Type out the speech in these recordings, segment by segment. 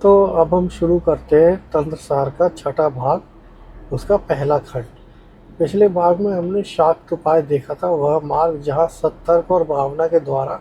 तो अब हम शुरू करते हैं तंत्रसार का छठा भाग, उसका पहला खंड। पिछले भाग में हमने शाक्त उपाय देखा था, वह मार्ग जहाँ सतर्क और भावना के द्वारा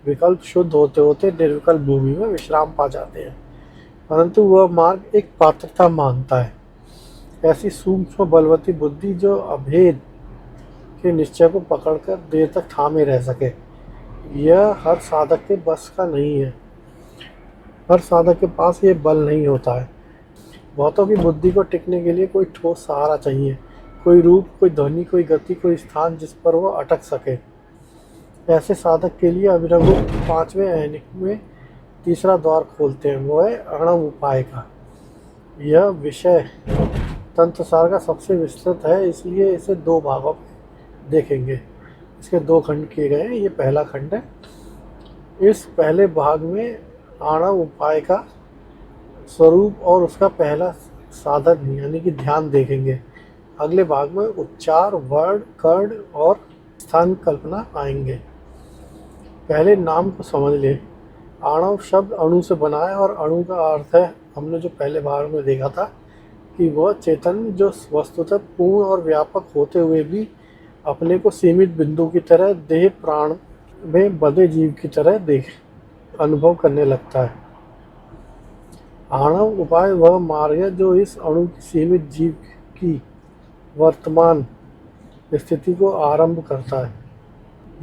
विकल्प शुद्ध होते होते निर्विकल्प भूमि में विश्राम पा जाते हैं। परंतु वह मार्ग एक पात्रता मांगता है, ऐसी सूक्ष्म बलवती बुद्धि जो अभेद के निश्चय को पकड़कर देर तक थामे रह सके। यह हर साधक के बस का नहीं है, हर साधक के पास ये बल नहीं होता है। बहुतों की बुद्धि को टिकने के लिए कोई ठोस सहारा चाहिए, कोई रूप, कोई ध्वनि, कोई गति, कोई स्थान जिस पर वह अटक सके। ऐसे साधक के लिए अभिनवगुप्त पांचवें ऐनिक में तीसरा द्वार खोलते हैं, वो है अणव उपाय का। यह विषय तंत्रसार का सबसे विस्तृत है, इसलिए इसे दो भागों में देखेंगे। इसके दो खंड किए गए हैं, ये पहला खंड है। इस पहले भाग में आणव उपाय का स्वरूप और उसका पहला साधन यानी कि ध्यान देखेंगे। अगले भाग में उच्चार, वर्ण, कर्ण और स्थान कल्पना आएंगे। पहले नाम को समझ ले। आणव शब्द अणु से बना है और अणु का अर्थ है, हमने जो पहले भाग में देखा था, कि वह चेतन जो वस्तुतः पूर्ण और व्यापक होते हुए भी अपने को सीमित बिंदु की तरह देह प्राण में बंधे जीव की तरह देख अनुभव करने लगता है। आणव उपाय वह मार्ग है जो इस अणु की सीमित जीव की वर्तमान स्थिति को आरंभ करता है।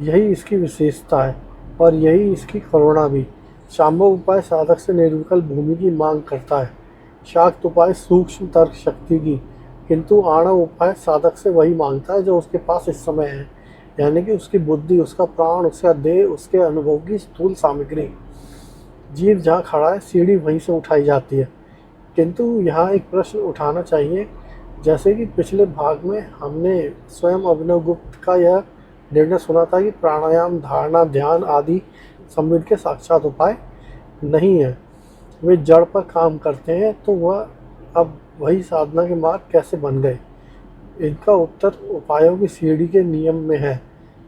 यही इसकी विशेषता है और यही इसकी करुणा भी। शांभव उपाय साधक से निर्विकल्प भूमि की मांग करता है, शाक्त उपाय सूक्ष्म तर्क शक्ति की, किंतु आणव उपाय साधक से वही मांगता है जो उसके पास इस समय है, यानी कि उसकी बुद्धि, उसका प्राण, उसका देह, उसके अनुभव की स्थूल सामग्री। जीव जहाँ खड़ा है, सीढ़ी वहीं से उठाई जाती है। किंतु यहाँ एक प्रश्न उठाना चाहिए, जैसे कि पिछले भाग में हमने स्वयं अभिनवगुप्त का यह निर्णय सुना था कि प्राणायाम, धारणा, ध्यान आदि संविद के साक्षात उपाय नहीं है, वे जड़ पर काम करते हैं। तो वह अब वही साधना के मार्ग कैसे बन गए? इनका उत्तर उपायों की सीढ़ी के नियम में है,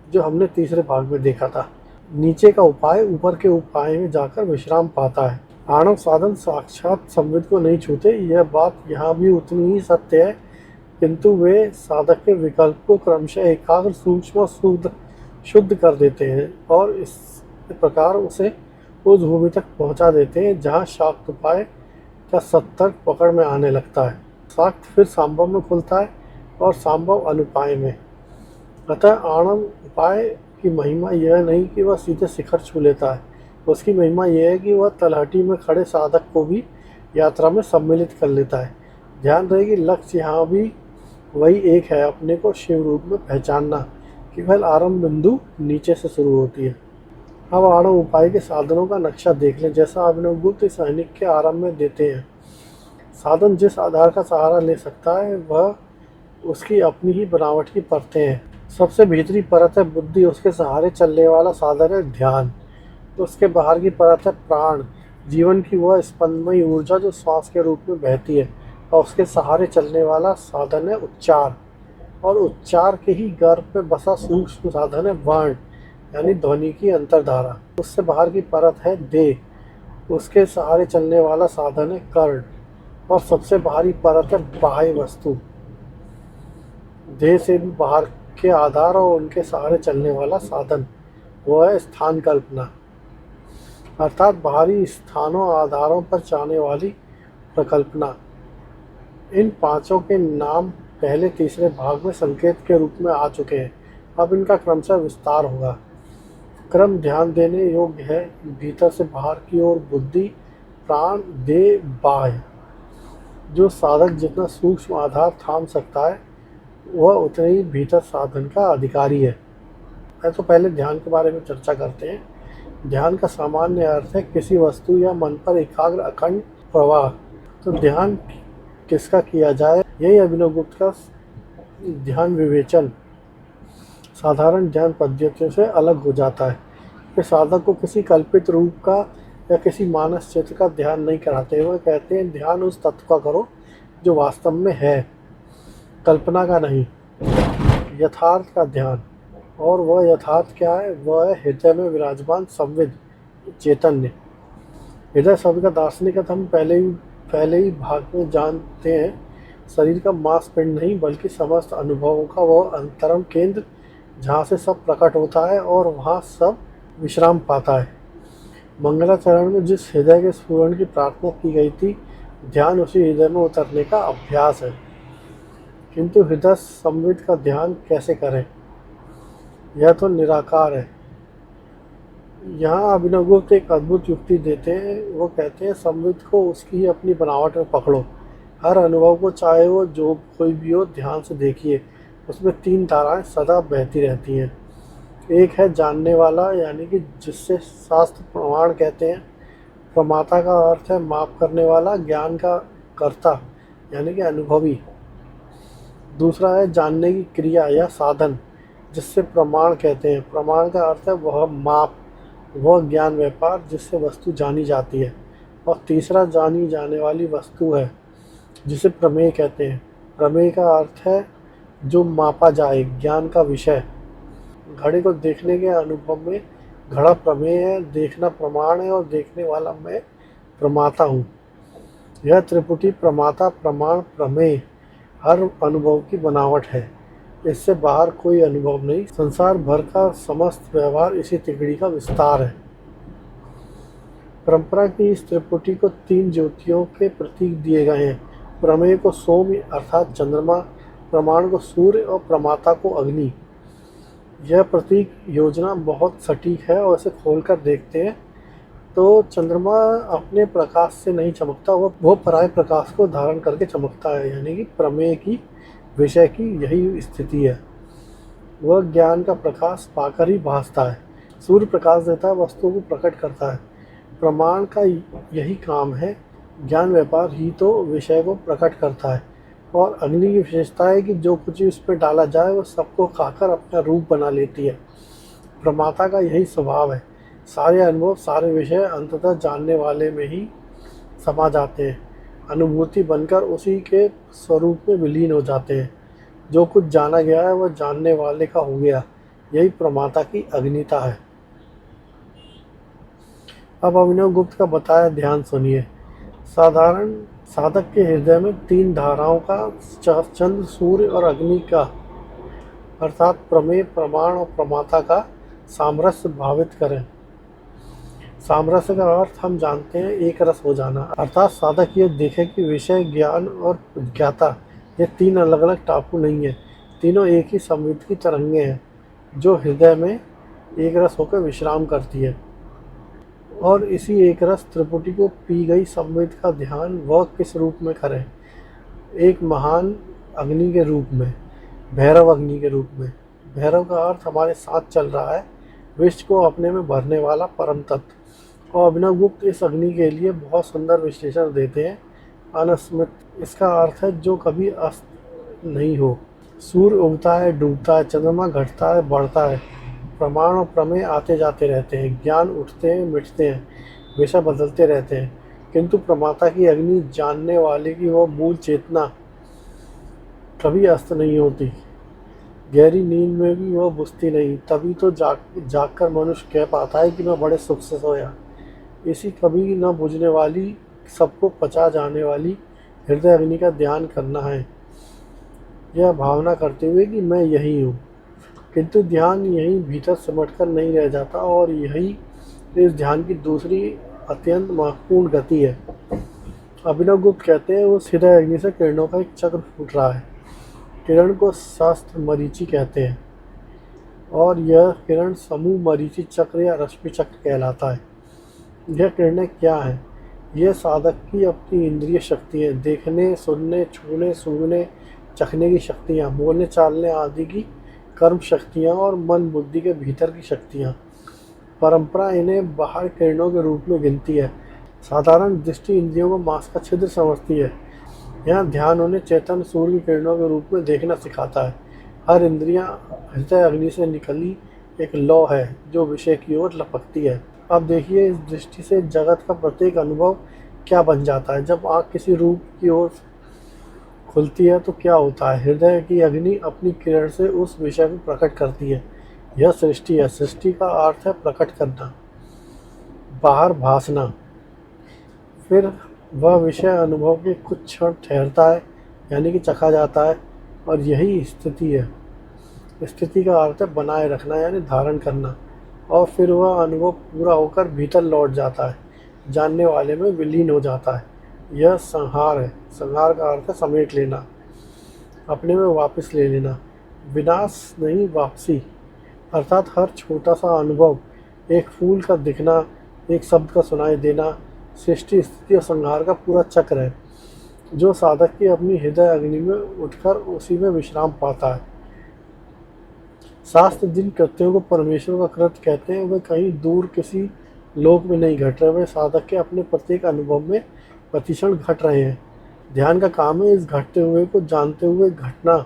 जो हमने तीसरे भाग में देखा था। नीचे का उपाय ऊपर के उपाय में जाकर विश्राम पाता है। आणव साधन साक्षात संविद को नहीं छूते, यह बात यहाँ भी उतनी ही सत्य है, किंतु वे साधक के विकल्प को क्रमशः एकाग्र, सूक्ष्म और शुद्ध कर देते हैं और इस प्रकार उसे उस भूमि तक पहुँचा देते हैं जहाँ शाक्त उपाय का सतर्क पकड़ में आने लगता है। शाक्त फिर सांभव में खुलता है और सांभव अनुपाय में। अतः आणव उपाय की महिमा यह नहीं कि वह सीधे शिखर छू लेता है, उसकी महिमा यह है कि वह तलहटी में खड़े साधक को भी यात्रा में सम्मिलित कर लेता है। ध्यान रहे कि लक्ष्य यहाँ भी वही एक है, अपने को शिव रूप में पहचानना। केवल आरंभ बिंदु नीचे से शुरू होती है। अब आणव उपाय के साधनों का नक्शा देख लें, जैसा अभिनवगुप्त सैनिक के आरंभ में देते हैं। साधन जिस आधार का सहारा ले सकता है वह उसकी अपनी ही बनावट की परतें हैं। सबसे भीतरी परत है बुद्धि, उसके सहारे चलने वाला साधन है ध्यान। तो उसके बाहर की परत है प्राण, जीवन की वह स्पंदमयी ऊर्जा जो श्वास के रूप में बहती है, और उसके सहारे चलने वाला साधन है उच्चार, और उच्चार के ही गर्भ में बसा सूक्ष्म साधन है वर्ण, यानी ध्वनि की अंतर्धारा। उससे बाहर की परत है देह, उसके सहारे चलने वाला साधन है कर्ण, और सबसे बाहरी परत है बाह्य वस्तु, देह से भी बाहर के आधार और उनके सहारे चलने वाला साधन, वह है स्थान कल्पना, अर्थात बाहरी स्थानों आधारों पर जाने वाली प्रकल्पना। इन पांचों के नाम पहले तीसरे भाग में संकेत के रूप में आ चुके हैं, अब इनका क्रमशः विस्तार होगा। क्रम ध्यान देने योग्य है। भीतर से बाहर की ओर बुद्धि, प्राण, देह, बाह्य। जो साधक जितना सूक्ष्म आधार थाम सकता है वह उतने ही भीतर साधन का अधिकारी है। तो पहले ध्यान के बारे में चर्चा करते हैं। ध्यान का सामान्य अर्थ है किसी वस्तु या मन पर एकाग्र अखंड प्रवाह। तो ध्यान किसका किया जाए, यही अभिनवगुप्त का ध्यान विवेचन साधारण ध्यान पद्धतियों से अलग हो जाता है। कि साधक को किसी कल्पित रूप का या किसी मानस चित्र का ध्यान नहीं कराते, वह कहते हैं ध्यान उस तत्व का करो जो वास्तव में है, कल्पना का नहीं, यथार्थ का ध्यान। और वह यथार्थ क्या है? वह है हृदय में विराजमान संविद चैतन्य। हृदय शब्द का दार्शनिक अर्थ हम पहले ही भाग में जानते हैं। शरीर का मांसपिंड नहीं बल्कि समस्त अनुभवों का वह अंतरंग केंद्र जहाँ से सब प्रकट होता है और वहाँ सब विश्राम पाता है। मंगलाचरण में जिस हृदय के स्फुरण की प्रार्थना की गई थी, ध्यान उसी हृदय में उतरने का अभ्यास है। किंतु हृदय संवित का ध्यान कैसे करें? यह तो निराकार है। यहाँ अभिनवगुप्त एक अद्भुत युक्ति देते हैं। वो कहते हैं संवित को उसकी ही अपनी बनावट में पकड़ो। हर अनुभव को, चाहे वो जो कोई भी हो, ध्यान से देखिए। उसमें 3 धाराएं सदा बहती रहती हैं। एक है जानने वाला, यानी कि जिससे शास्त्र प्रमाण कहते हैं। प्रमाता का अर्थ है माप करने वाला, ज्ञान का कर्ता यानी कि अनुभवी। दूसरा है जानने की क्रिया या साधन, जिससे प्रमाण कहते हैं। प्रमाण का अर्थ है वह माप, वह ज्ञान व्यापार जिससे वस्तु जानी जाती है। और तीसरा जानी जाने वाली वस्तु है, जिसे प्रमेय कहते हैं। प्रमेय का अर्थ है जो मापा जाए, ज्ञान का विषय। घड़े को देखने के अनुभव में घड़ा प्रमेय है, देखना प्रमाण है और देखने वाला मैं प्रमाता हूँ। यह त्रिपुटी प्रमाता, प्रमाण, प्रमेय हर अनुभव की बनावट है। इससे बाहर कोई अनुभव नहीं। संसार भर का समस्त व्यवहार इसी तिकड़ी का विस्तार है। परंपरा की इस त्रिपुटी को 3 ज्योतियों के प्रतीक दिए गए हैं। प्रमेय को सोम अर्थात चंद्रमा, प्रमाण को सूर्य और प्रमाता को अग्नि। यह प्रतीक योजना बहुत सटीक है और इसे खोलकर देखते हैं तो चंद्रमा अपने प्रकाश से नहीं चमकता, वो पराय प्रकाश को धारण करके चमकता है। यानी कि प्रमेय की, विषय की यही स्थिति है। वह ज्ञान का प्रकाश पाकर ही भासता है। सूर्य प्रकाश देता है, वस्तुओं को प्रकट करता है। प्रमाण का यही काम है। ज्ञान व्यापार ही तो विषय को प्रकट करता है। और अग्नि की विशेषता है कि जो कुछ भी उस पर डाला जाए वह सबको खाकर अपना रूप बना लेती है। प्रमाता का यही स्वभाव है। सारे अनुभव, सारे विषय अंततः जानने वाले में ही समा जाते हैं, अनुभूति बनकर उसी के स्वरूप में विलीन हो जाते हैं। जो कुछ जाना गया है वह जानने वाले का हो गया। यही प्रमाता की अग्निता है। अब अभिनव गुप्त का बताया ध्यान सुनिए। साधारण साधक के हृदय में 3 धाराओं का, चंद्र, सूर्य और अग्नि का अर्थात प्रमेय, प्रमाण और प्रमाता का सामरस्य भावित करें। सामरस्य का अर्थ हम जानते हैं एक रस हो जाना, अर्थात साधक ये देखे कि विषय, ज्ञान और ज्ञाता ये 3 अलग अलग टापू नहीं है। तीनों एक ही संवित की तरंगे हैं जो हृदय में एक रस होकर विश्राम करती है। और इसी एक रस त्रिपुटी को पी गई संवित का ध्यान वह किस रूप में करें? एक महान अग्नि के रूप में, भैरव अग्नि के रूप में। भैरव का अर्थ हमारे साथ चल रहा है, विश्व को अपने में भरने वाला परम तत्व। और अभिनव गुप्त इस अग्नि के लिए बहुत सुंदर विश्लेषण देते हैं। अनस्मित, इसका अर्थ है जो कभी अस्त नहीं हो। सूर्य उगता है, डूबता है, चंद्रमा घटता है, बढ़ता है। प्रमाण और प्रमेय आते जाते रहते हैं, ज्ञान उठते हैं, मिटते हैं, विषय बदलते रहते हैं। किंतु प्रमाता की अग्नि, जानने वाले की वो मूल चेतना कभी अस्त नहीं होती। गहरी नींद में भी वह बुझती नहीं। तभी तो जागकर मनुष्य कह पाता है कि मैं बड़े सुख से सोया। इसी कभी न बुझने वाली, सबको पचा जाने वाली हृदय अग्नि का ध्यान करना है, यह भावना करते हुए कि मैं यही हूँ। किंतु ध्यान यहीं भीतर सिमटकर नहीं रह जाता और यही इस ध्यान की दूसरी अत्यंत महत्वपूर्ण गति है। अभिनव गुप्त कहते हैं उस हृदय अग्नि से किरणों का एक चक्र फूट रहा है। किरण को शास्त्र मरीचि कहते हैं और यह किरण समूह मरीचि चक्र या रश्मि चक्र कहलाता है। यह किरणें क्या हैं? यह साधक की अपनी इंद्रिय शक्ति है, देखने, सुनने, छूने, सूंघने, चखने की शक्तियाँ, बोलने, चालने आदि की कर्म शक्तियाँ और मन बुद्धि के भीतर की शक्तियाँ। परंपरा इन्हें बाहर किरणों के रूप में गिनती है। साधारण दृष्टि इंद्रियों को मांस का छिद्र समझती है। यहाँ ध्यान उन्हें चेतन सूर्य की किरणों के रूप में देखना सिखाता है। हर इंद्रियाँ हृदय अग्नि से निकली एक लौ है जो विषय की ओर लपकती है। अब देखिए इस दृष्टि से जगत का प्रत्येक अनुभव क्या बन जाता है। जब आँख किसी रूप की ओर खुलती है तो क्या होता है? हृदय की अग्नि अपनी किरण से उस विषय को प्रकट करती है। यह सृष्टि है। सृष्टि का अर्थ है प्रकट करना, बाहर भासना। फिर वह विषय अनुभव के कुछ क्षण ठहरता है, यानी कि चखा जाता है, और यही स्थिति है। स्थिति का अर्थ है बनाए रखना, यानी धारण करना। और फिर वह अनुभव पूरा होकर भीतर लौट जाता है, जानने वाले में विलीन हो जाता है। यह संहार है। संहार का अर्थ है समेट लेना, अपने में वापस ले लेना। विनाश नहीं, वापसी। अर्थात हर छोटा सा अनुभव, एक फूल का दिखना, एक शब्द का सुनाई देना, सृष्टि स्थिति और संहार का पूरा चक्र है, जो साधक की अपनी हृदय अग्नि में उठकर उसी में विश्राम पाता है। शास्त्र जिन कृत्यों को परमेश्वर का कृत्य कहते हैं, वे कहीं दूर किसी लोक में नहीं घट रहे, वे साधक के अपने प्रत्येक अनुभव में प्रतिक्षण घट रहे हैं। ध्यान का काम है इस घटते हुए को जानते हुए घटना,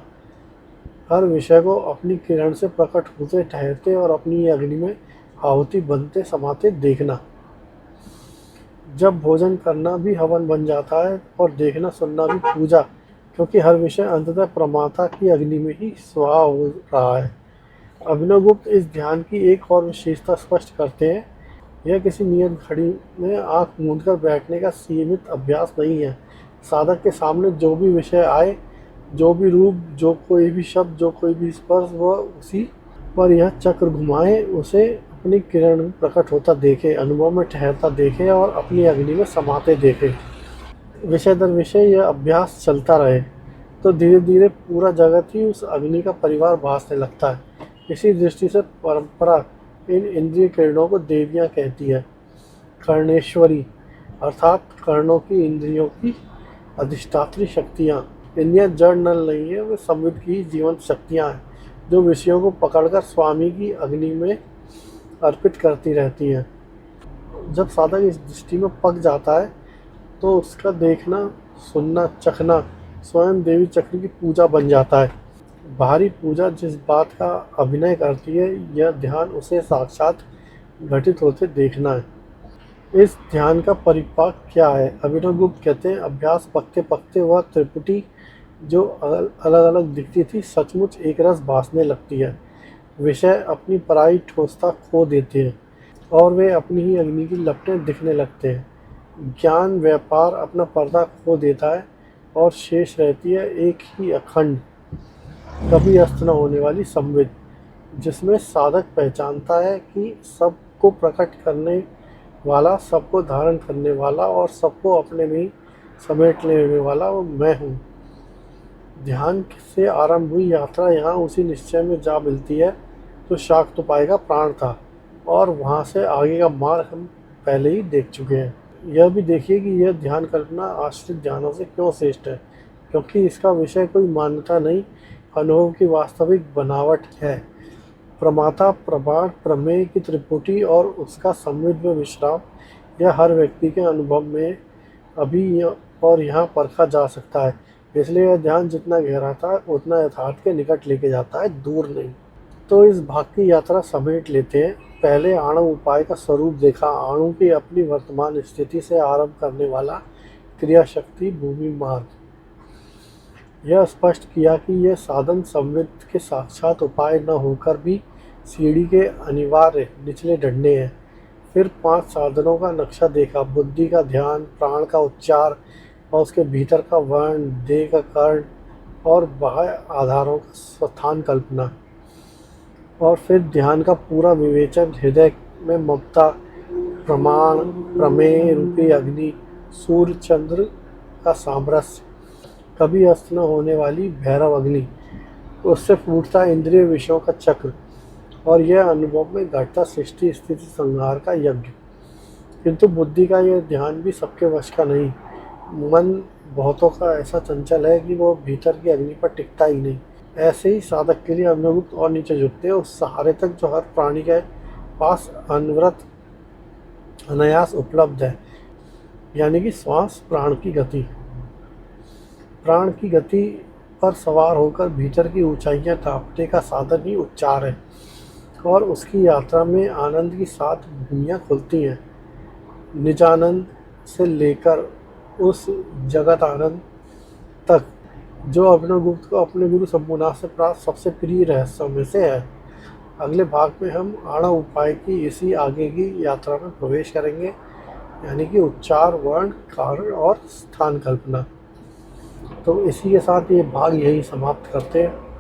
हर विषय को अपनी किरण से प्रकट होते ठहरते और अपनी अग्नि में आहुति बनते समाते देखना। जब भोजन करना भी हवन बन जाता है और देखना सुनना भी पूजा, क्योंकि हर विषय अंततः प्रमाता की अग्नि में ही स्वाहा हो रहा है। अभिनवगुप्त इस ध्यान की एक और विशेषता स्पष्ट करते हैं। यह किसी नियत घड़ी में आंख मूंदकर बैठने का सीमित अभ्यास नहीं है। साधक के सामने जो भी विषय आए, जो भी रूप, जो कोई भी शब्द, जो कोई भी स्पर्श, वह उसी पर यह चक्र घुमाए, उसे अपनी किरण में प्रकट होता देखे, अनुभव में ठहरता देखे और अपनी अग्नि में समाते देखे। विषय दर विषय यह अभ्यास चलता रहे तो धीरे धीरे पूरा जगत ही उस अग्नि का परिवार भासने लगता है। इसी दृष्टि से परंपरा इन इंद्रिय किरणों को देवियाँ कहती है। कर्णेश्वरी अर्थात कर्णों की इंद्रियों की अधिष्ठात्री शक्तियाँ। इंद्रियाँ जड़ नल नहीं है, वे संविद की जीवंत शक्तियाँ हैं, जो विषयों को पकड़कर स्वामी की अग्नि में अर्पित करती रहती हैं। जब साधक इस दृष्टि में पक जाता है तो उसका देखना, सुनना, चखना स्वयं देवी चक्र की पूजा बन जाता है। बाहरी पूजा जिस बात का अभिनय करती है, यह ध्यान उसे साक्षात घटित होते देखना है। इस ध्यान का परिपाक क्या है? अभिनवगुप्त कहते हैं, अभ्यास पकते पकते वह त्रिपुटी जो अलग अलग दिखती थी सचमुच एक रस भासने लगती है। विषय अपनी पराई ठोसता खो देते हैं और वे अपनी ही अग्नि की लपटें दिखने लगते हैं। ज्ञान व्यापार अपना पर्दा खो देता है और शेष रहती है एक ही अखंड, कभी अस्त न होने वाली संविद, जिसमें साधक पहचानता है कि सबको प्रकट करने वाला, सबको धारण करने वाला और सबको अपने में ही समेट लेने वाला वो मैं हूँ। ध्यान से आरंभ हुई यात्रा यहाँ उसी निश्चय में जा मिलती है तो शाक्तोपाय का प्राण था, और वहाँ से आगे का मार्ग हम पहले ही देख चुके हैं। यह भी देखिए कि यह ध्यान कल्पना आश्रित ध्यानों से क्यों श्रेष्ठ है, क्योंकि इसका विषय कोई मान्यता नहीं, अनुभव की वास्तविक बनावट है। प्रमाता, प्रमाण, प्रमेय की त्रिपुटी और उसका संविद में विश्राम, यह हर व्यक्ति के अनुभव में अभी और यहाँ परखा जा सकता है। इसलिए यह ध्यान जितना गहरा था उतना यथार्थ के निकट लेके जाता है, दूर नहीं। तो इस भाग की यात्रा समेट लेते हैं। पहले आणव उपाय का स्वरूप देखा। अणु की अपनी वर्तमान स्थिति से आरंभ करने वाला क्रिया शक्ति भूमि मार्ग। यह स्पष्ट किया कि यह साधन संविद के साक्षात उपाय न होकर भी सीढ़ी के अनिवार्य निचले डंडे हैं। फिर 5 साधनों का नक्शा देखा। बुद्धि का ध्यान, प्राण का उच्चार और उसके भीतर का वर्ण, देह का कर्ण और बाह्य आधारों का स्थान कल्पना। और फिर ध्यान का पूरा विवेचन, हृदय में ममता, प्रमाण, प्रमेय रूपी अग्नि, सूर्य चंद्र का सामरस्य, कभी अस्त न होने वाली भैरव अग्नि, उससे फूटता इंद्रिय विषयों का चक्र, और यह अनुभव में घटता सृष्टि स्थिति संहार का यज्ञ। किंतु बुद्धि का यह ध्यान भी सबके वश का नहीं। मन बहुतों का ऐसा चंचल है कि वो भीतर की अग्नि पर टिकता ही नहीं। ऐसे ही साधक के लिए अभिनवगुप्त और नीचे झुकते हैं उस सहारे तक जो हर प्राणी के पास अनवरत अनायास उपलब्ध है, यानी कि श्वास, प्राण की गति। प्राण की गति पर सवार होकर भीतर की ऊंचाइयां नापने का साधन ही उच्चार है, और उसकी यात्रा में आनंद की 7 भूमियाँ खुलती हैं। निजानंद से लेकर उस जगत आनंद तक, जो अभिनवगुप्त को अपने गुरु शंभुनाथ से प्राप्त सबसे प्रिय रहस्यों में से है। अगले भाग में हम आणव उपाय की इसी आगे की यात्रा में प्रवेश करेंगे। यानी कि उच्चार, वर्ण, कारण और स्थान कल्पना। तो इसी के साथ ये भाग यही समाप्त करते हैं।